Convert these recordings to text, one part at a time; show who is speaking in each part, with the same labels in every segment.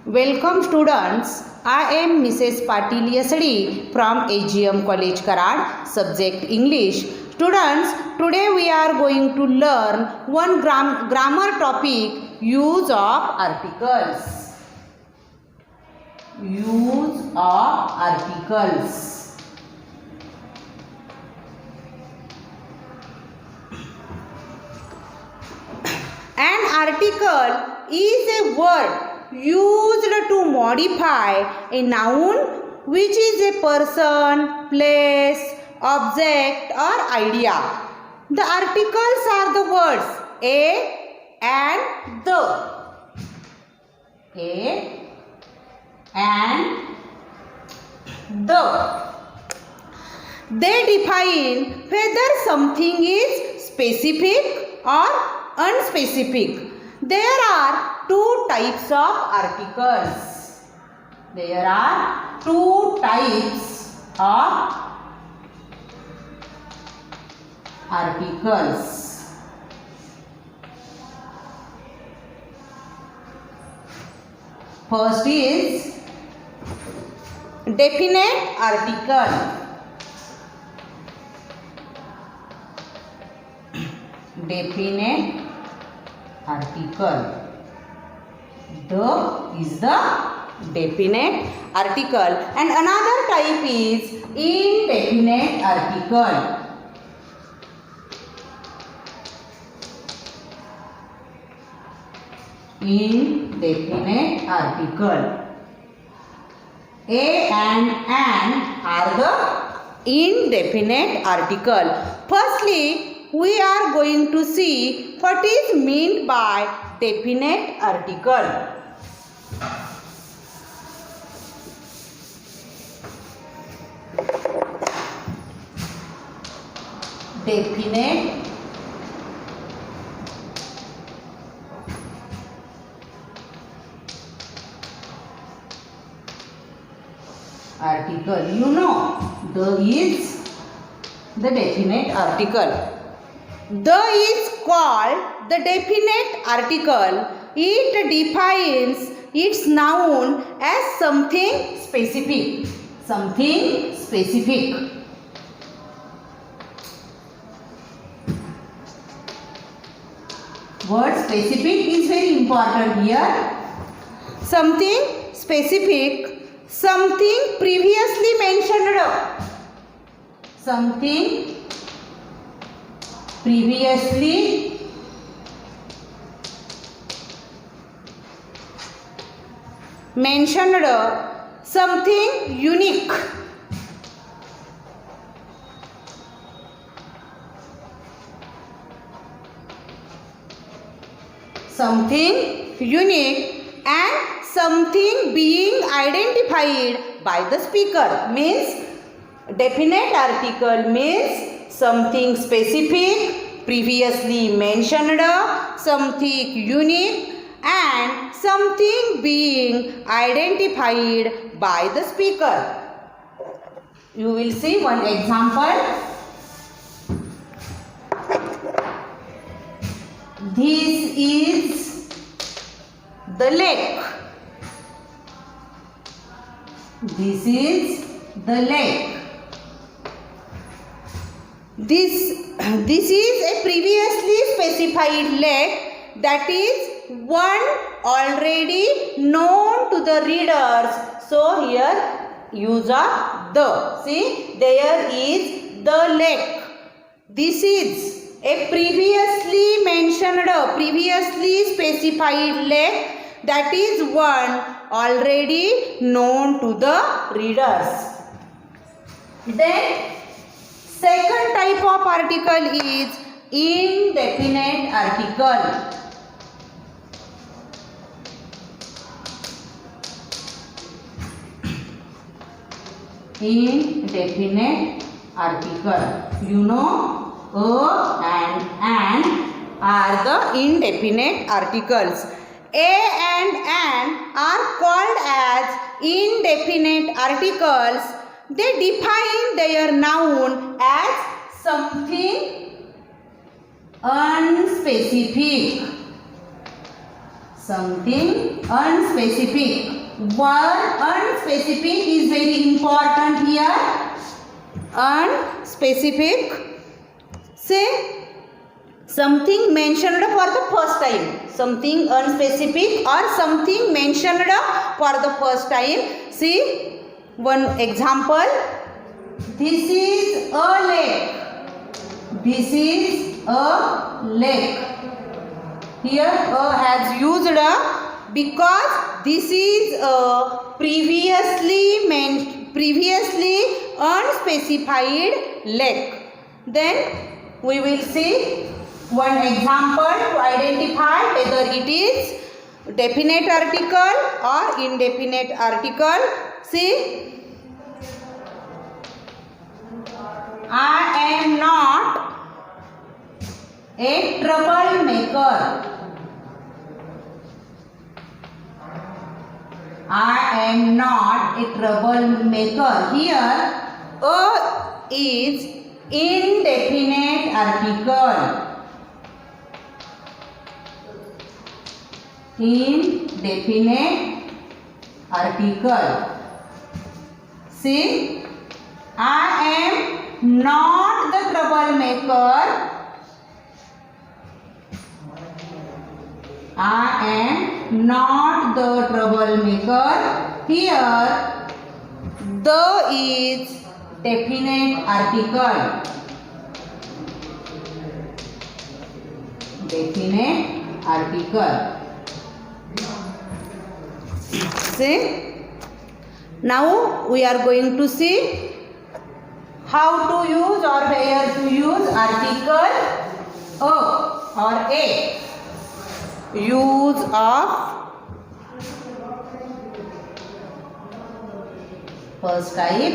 Speaker 1: Welcome students. I am Mrs. Patil Yasadi from AGM College Karad, subject English. Students, today we are going to learn one grammar topic, use of articles. Use of articles. An article is a word used to modify a noun which is a person, place, object or idea. The articles are the words a and the. A and the. They define whether something is specific or unspecific. There are two types of articles. There are two types of articles. First is definite article. Definite article. The is the definite article, and another type is indefinite article. Indefinite article. A and an are the indefinite article. Firstly, we are going to see what is meant by definite article. Definite article. You know, the is the definite article. The is called the definite article. It defines its noun as something specific. Something specific. Word specific is very important here. Something specific, something previously mentioned. Something previously mentioned, something unique. Something unique and something being identified by the speaker. Means definite article means something specific, previously mentioned, something unique and something being identified by the speaker. You will see one example. This is the lake. This is the lake. This is a previously specified lake, that is one already known to the readers. So here use of the. See, there is the lake. This is a previously mentioned, previously specified lake, that is one already known to the readers. Then second type of article is indefinite article. Indefinite article. You know, a and an are the indefinite articles. A and an are called as indefinite articles. They define their noun as something unspecific. something unspecific. Word unspecific is very important here. Unspecific. Say something mentioned for the first time. Something unspecific or something mentioned for the first time. See one example. This is a lake. This is a lake. Here a has used because this is a previously unspecified lake. Then we will see one example to identify whether it is definite article or indefinite article. See, I am not a troublemaker. I am not a troublemaker. Here, a is indefinite article. Indefinite article. See, I am not the troublemaker. I am not the troublemaker. Here, the is definite article. Definite article. See, now we are going to see how to use or where to use article a or a. Use of first type,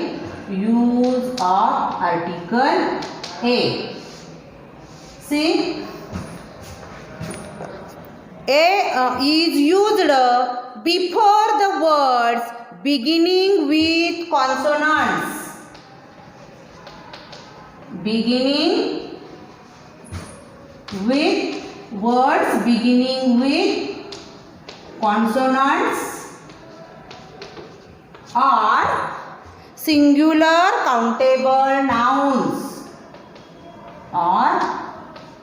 Speaker 1: use of article a. See, a is used before the words beginning with consonants. Beginning with words beginning with consonants or singular countable nouns or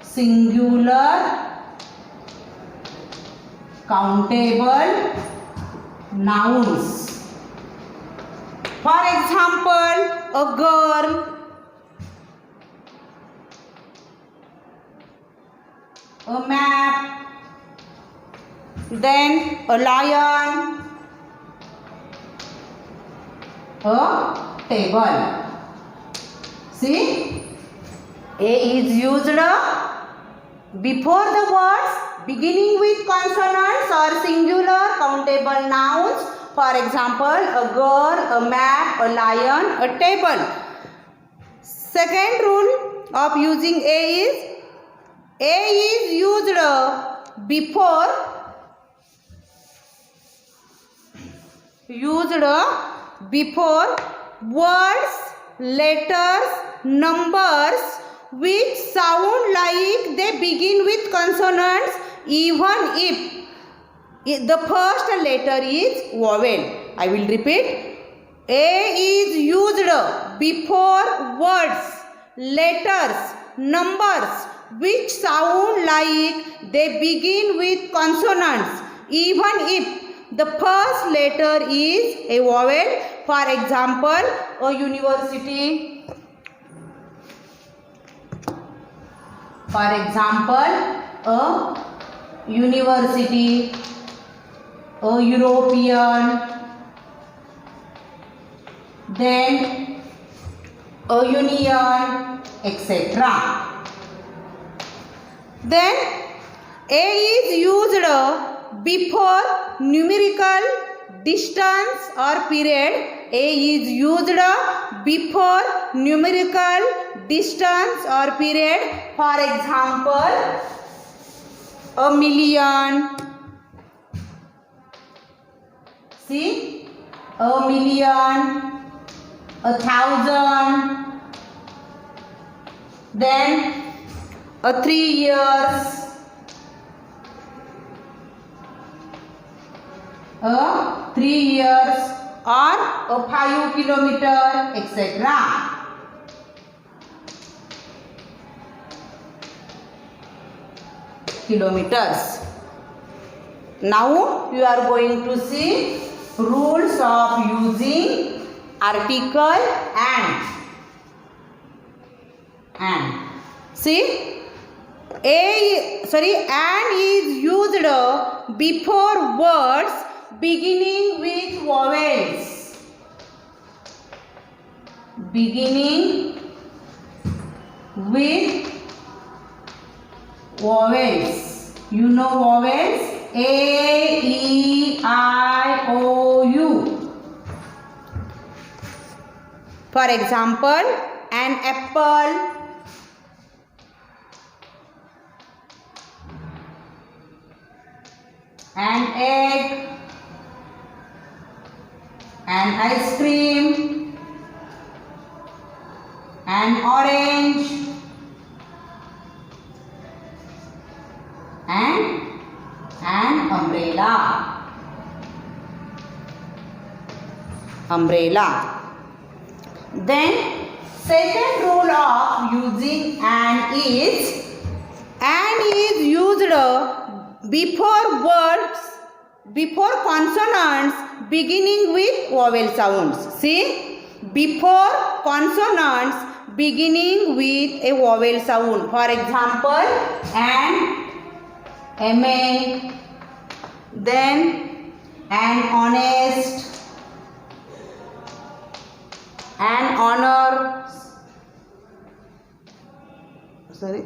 Speaker 1: singular countable nouns. For example, a girl, a map, then a lion, a table. See, a is used before the words beginning with consonants or singular countable nouns. For example, a girl, a map, a lion, a table. Second rule of using a is used before words, letters, numbers which sound like they begin with consonants even if the first letter is vowel. I will repeat. A is used before words, letters, numbers which sound like they begin with consonants even if the first letter is a vowel. For example, a university. For example, a university, a European, then a union, etc. Then a is used before numerical distance or period. A is used before numerical distance or period. For example, a million. See, a million, 1,000, then 3 years, 3 years or a 5 kilometer, etc. Kilometers. Now you are going to see rules of using article and. See, and is used before words beginning with vowels. Beginning with vowels. You know vowels? A, E, I, O, U. For example, an apple, an egg, an ice cream, an orange, and an umbrella. Umbrella. Then second rule of using and is used before words, before consonants beginning with vowel sounds. See, before consonants beginning with a vowel sound. For example, an, MA, then an honest, an honor,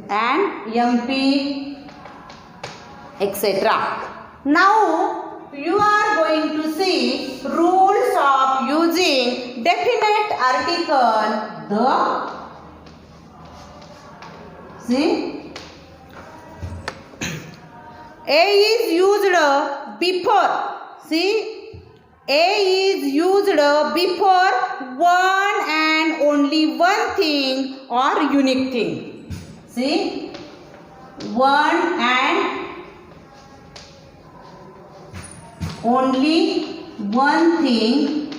Speaker 1: an MP, etc. Now you are going to see rules of using definite article the. See, A is used before. See, A is used before one and only one thing or unique thing. See, one and only one thing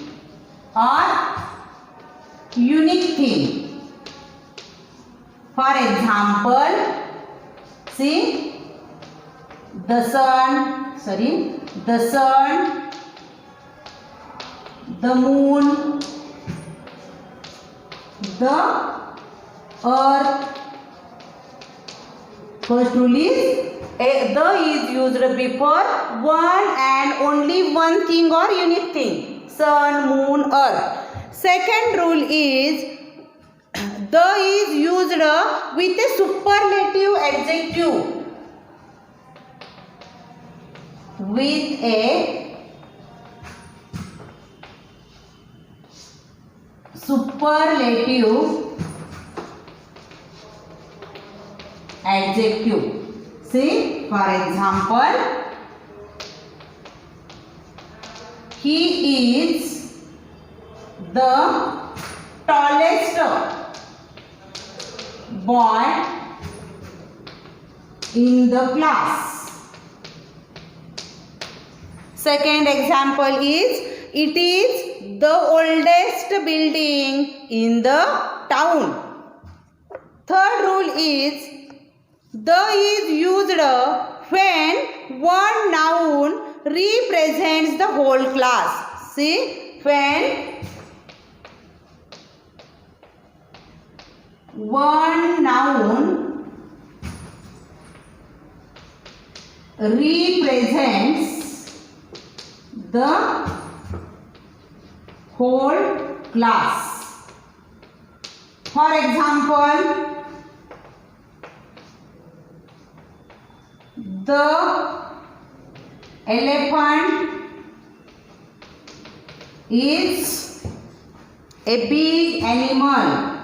Speaker 1: or unique thing. For example, see, the sun, the moon, the earth. First rule is the is used before one and only one thing or unique thing. Sun, moon, earth. Second rule is the is used with a superlative adjective. With a superlative adjective. See, for example, he is the tallest boy in the class. Second example is, it is the oldest building in the town. Third rule is, the is used when one noun represents the whole class. See, when one noun represents the whole class. For example, the elephant is a big animal.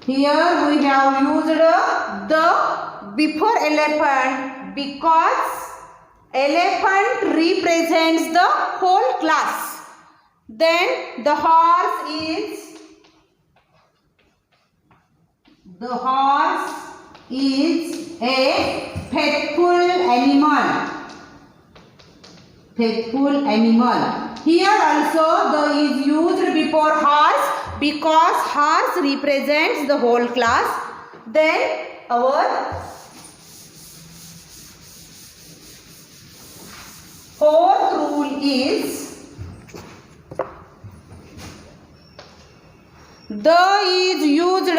Speaker 1: Here we have used the before elephant because elephant represents the whole class. Then the horse is a faithful animal. Faithful animal. Here also the is used before horse because horse represents the whole class. Then our fourth rule is the is used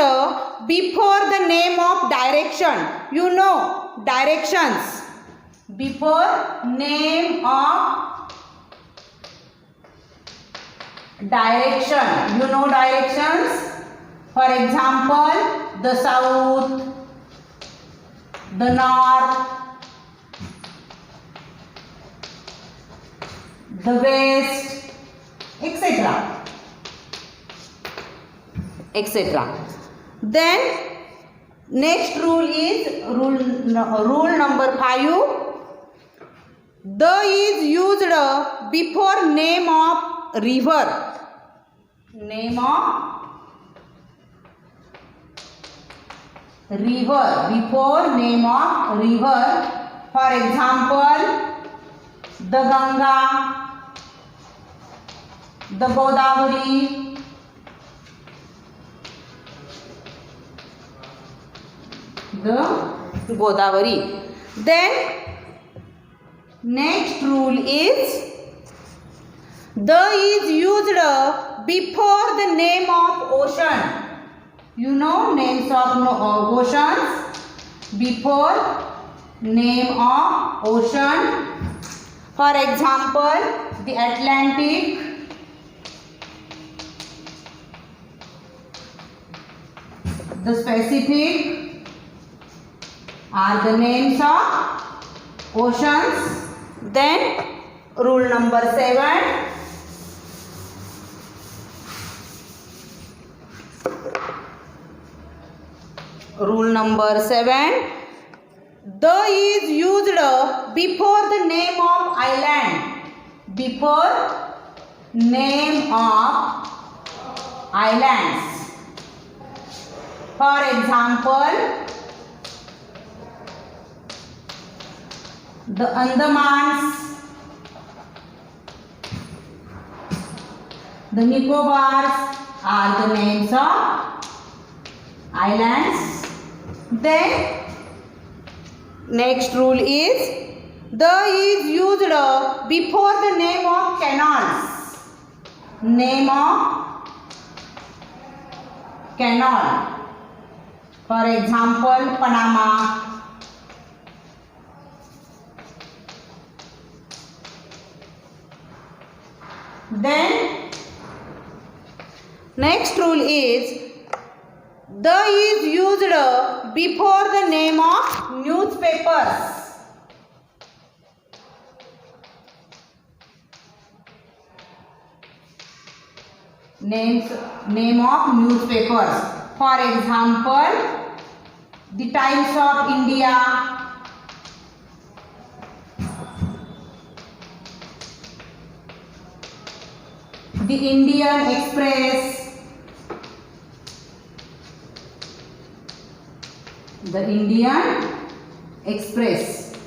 Speaker 1: before the name of direction. You know directions. Before name of direction. You know directions. For example, the south, the north, the west, etc. etc. Then next rule is rule number 5. The is used before name of river. Name of river. Before name of river. For example, the Ganga, the Godavari, the Godavari. Then next rule is the is used before the name of ocean. You know names of oceans. Before name of ocean. For example, the Atlantic, the Pacific are the names of oceans. Then rule number 7. Rule number 7. The is used before the name of island. Before name of islands. For example, the Andamans, the Nicobars are the names of islands. Then next rule is the is used before the name of canals. Name of canal. For example, Panama. Then next rule is the is used before the name of newspapers. Name of newspapers. For example, the Times of India, the Indian Express, the Indian Express.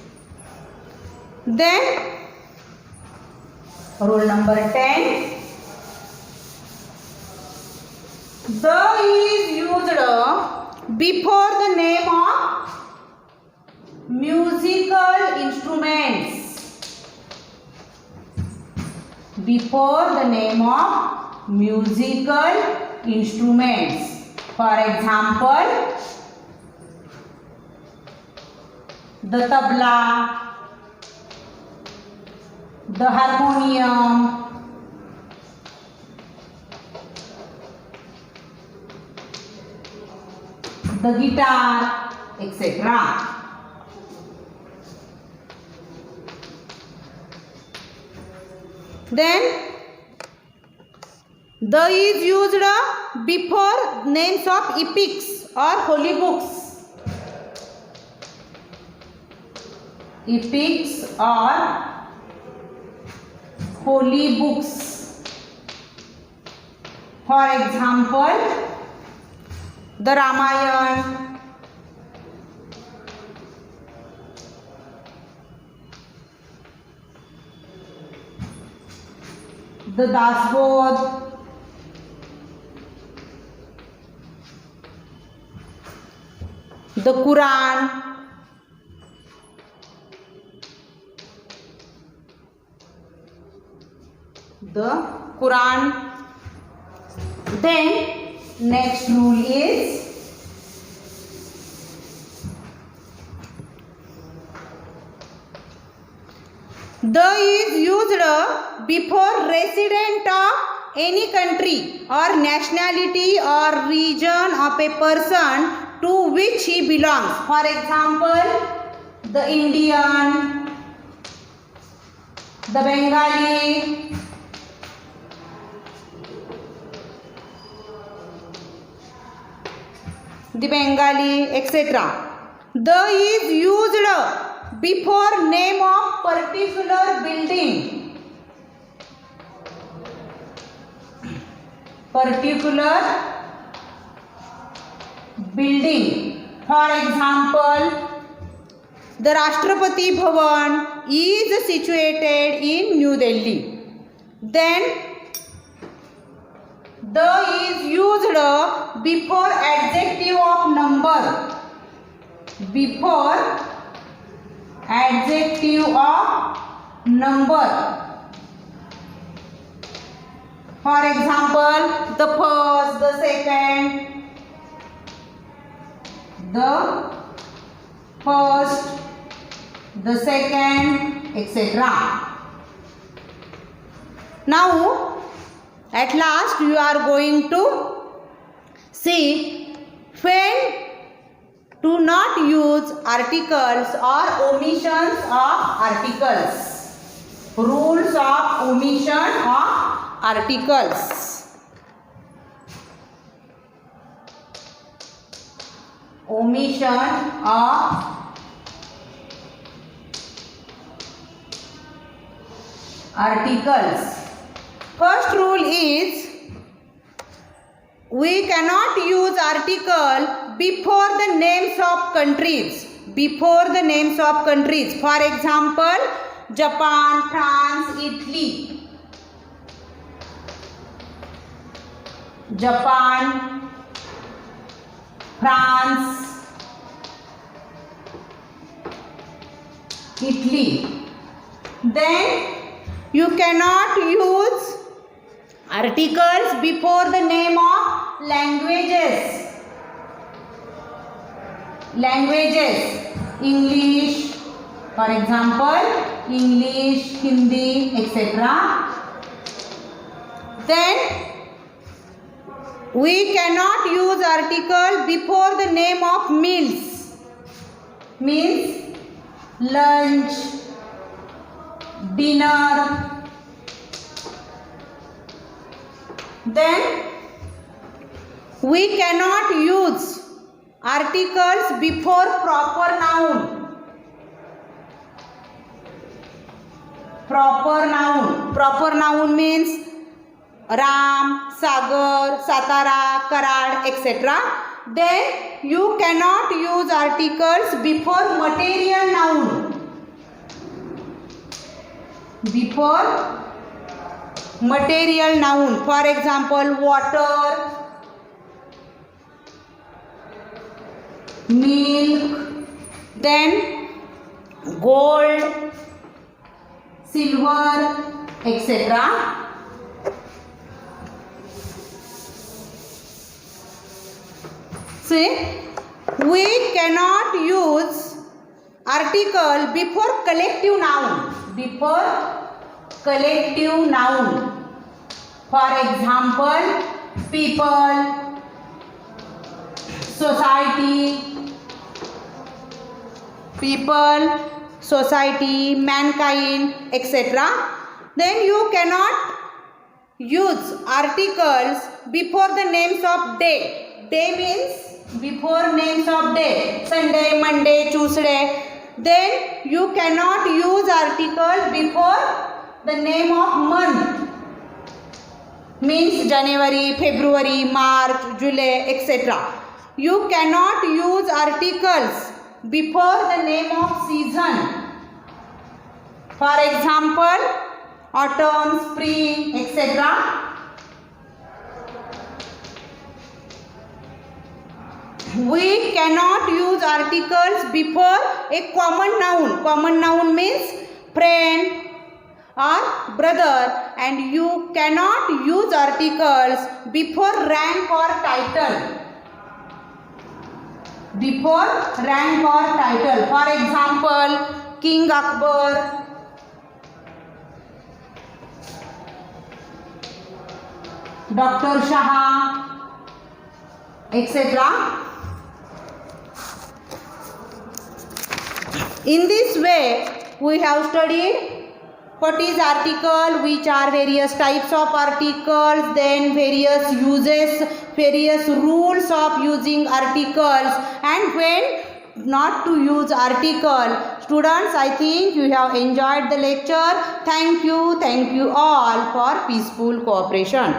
Speaker 1: Then rule number 10. The is used before the name of musical instruments. Before the name of musical instruments. For example, the tabla, the harmonium, the guitar, etc. Then the is used before names of epics or holy books. Epics or holy books. For example, the Ramayana, the Dasbodh, the Quran, the Quran. Then next rule is the is used before resident of any country or nationality or region of a person to which he belongs. For example, the Indian, the Bengali, etc. The is used before name of particular building. For example, the Rashtrapati Bhavan is situated in New Delhi. Then the is used before adjective of number. Before adjective of number. For example, the first, the second, etc. Now, at last you are going to see when to not use articles or omissions of articles. Rules of omission of articles. Omission of articles. First rule is we cannot use article before the names of countries. For example, Japan, France, Italy. Japan, France, Italy. Then you cannot use articles before the name of languages. English, for example, English, Hindi, etc. Then we cannot use article before the name of meals. Meals, lunch, dinner. Then we cannot use articles before proper noun. Proper noun means Ram, Sagar, Satara, Karad, etc. Then you cannot use articles before material noun. For example, water, milk, then gold, silver, etc. See, we cannot use article before collective noun. For example, people, society, mankind, etc. Then you cannot use articles before the names of day. Day means before names of day. Sunday, Monday, Tuesday. Then you cannot use article before the name of month. Means January, February, March, July, etc. You cannot use articles before the name of season. For example, autumn, spring, etc. We cannot use articles before a common noun. Common noun means friend or brother, and you cannot use articles before rank or title. Before rank or title. For example, King Akbar, Dr. Shah, etc. In this way, we have studied what is article, which are various types of articles, then various uses, various rules of using articles, and when not to use article. Students, I think you have enjoyed the lecture. Thank you all for peaceful cooperation.